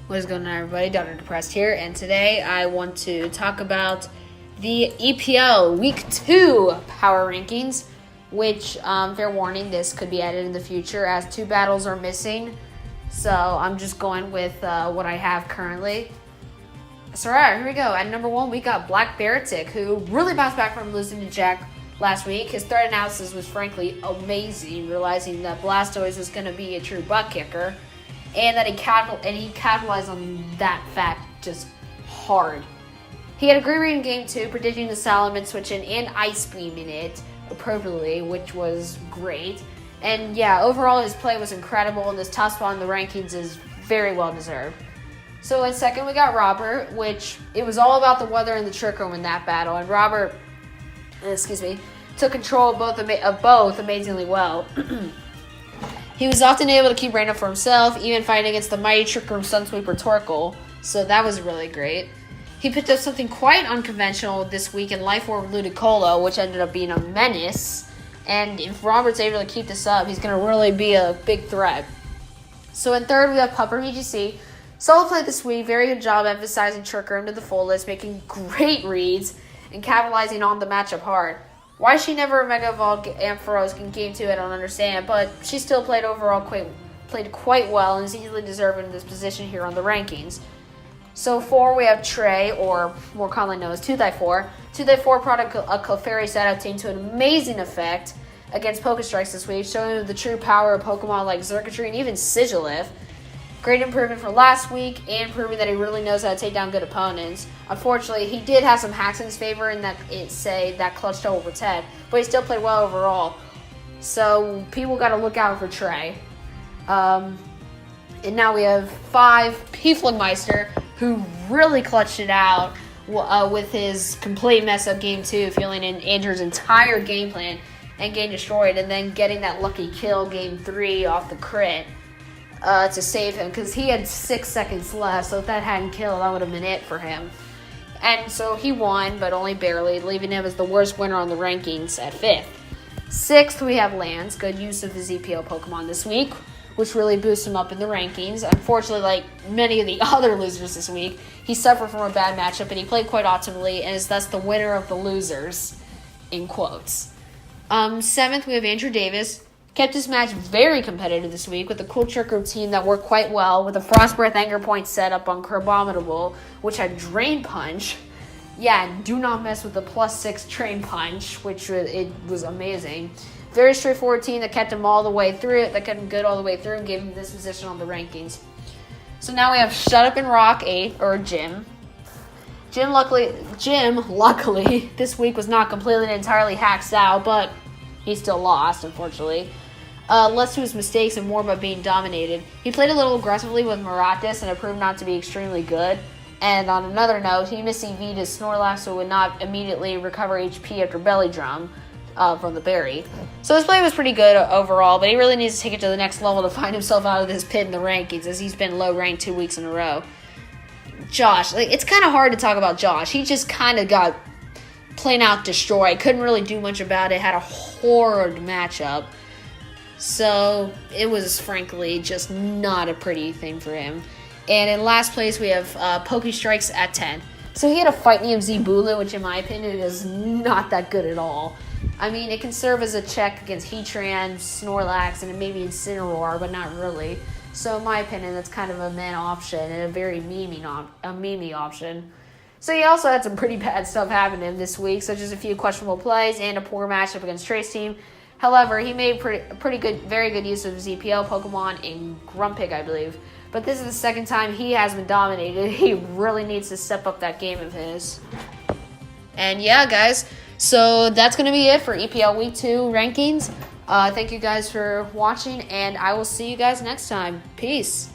What is going on, everybody? Dr. Depressed here, and today I want to talk about the EPL Week 2 Power Rankings, which, fair warning, this could be added in the future as 2 battles are missing. So I'm just going with what I have currently. So, alright, here we go. At number 1, we got Black Baratic, who really bounced back from losing to Jack last week. His third analysis was frankly amazing, realizing that Blastoise was going to be a true butt kicker. And that he capitalized on that fact just hard. He had a great read in Game 2, predicting the Salamence switching and Ice Beaming it appropriately, which was great. And yeah, overall his play was incredible, and this top spot in the rankings is very well deserved. So in second we got Robert, which it was all about the weather and the Trick Room in that battle, and Robert, took control of both amazingly well. He was often able to keep rain up for himself, even fighting against the mighty Trick Room Sunsweeper Torkoal, so that was really great. He picked up something quite unconventional this week in Life Orb Ludicolo, which ended up being a menace, and if Robert's able to keep this up, he's going to really be a big threat. So in third, we have Pupper VGC. Solid play this week, very good job emphasizing Trick Room to the fullest, making great reads, and capitalizing on the matchup hard. Why she never Mega Evolved Ampharos in Game 2, I don't understand, but she still played quite well and is easily deserving this position here on the rankings. So 4, we have Trey, or more commonly known as 2x4. 2x4 brought a Clefairy setup team to an amazing effect against Pokestrikes this week, showing the true power of Pokemon like Xurkitree and even Sigilyph. Great improvement from last week, and proving that he really knows how to take down good opponents. Unfortunately, he did have some hacks in his favor in that clutch double protect, but he still played well overall. So people got to look out for Trey. And now we have 5, Pieflingmeister, who really clutched it out with his complete mess up Game 2, filling in Andrew's entire game plan and getting destroyed, and then getting that lucky kill Game 3 off the crit. To save him, because he had 6 seconds left, so if that hadn't killed, that would have been it for him. And so he won, but only barely, leaving him as the worst winner on the rankings at 5th. 6th, we have Lance, good use of his EPL Pokemon this week, which really boosts him up in the rankings. Unfortunately, like many of the other losers this week, he suffered from a bad matchup, and he played quite optimally, and is thus the winner of the losers, in quotes. 7th, we have Andrew Davis. Kept his match very competitive this week with a cool Trick Room team that worked quite well, with a Frost Breath Anger Point set up on Crabominable, which had Drain Punch. Yeah, do not mess with the +6 Drain Punch, which it was amazing. Very straightforward team that kept him all the way through, that kept him good all the way through and gave him this position on the rankings. So now we have Shut Up and Rock 8, or Jim. Jim, luckily, this week was not completely and entirely hacked out, but he still lost, unfortunately. Less to his mistakes and more by being dominated. He played a little aggressively with Maratis, and it proved not to be extremely good. And on another note, he missed EV to Snorlax, so would not immediately recover HP after Belly Drum from the berry. So his play was pretty good overall, but he really needs to take it to the next level to find himself out of this pit in the rankings, as he's been low ranked 2 weeks in a row. Josh, it's kind of hard to talk about Josh. He just kind of got plain out destroyed. Couldn't really do much about it. Had a horrid matchup. So it was frankly just not a pretty thing for him. And in last place we have Pokestrikes at 10. So he had a Fight EMZ Bulu, which in my opinion is not that good at all. I mean, it can serve as a check against Heatran, Snorlax, and maybe Incineroar, but not really. So in my opinion, that's kind of a meh option and a very memey option. So he also had some pretty bad stuff happen to him this week, such as a few questionable plays and a poor matchup against Trey's team. However, he made very good use of his EPL Pokemon in Grumpig, I believe. But this is the second time he has been dominated. He really needs to step up that game of his. And yeah, guys, so that's going to be it for EPL Week 2 rankings. Thank you guys for watching, and I will see you guys next time. Peace.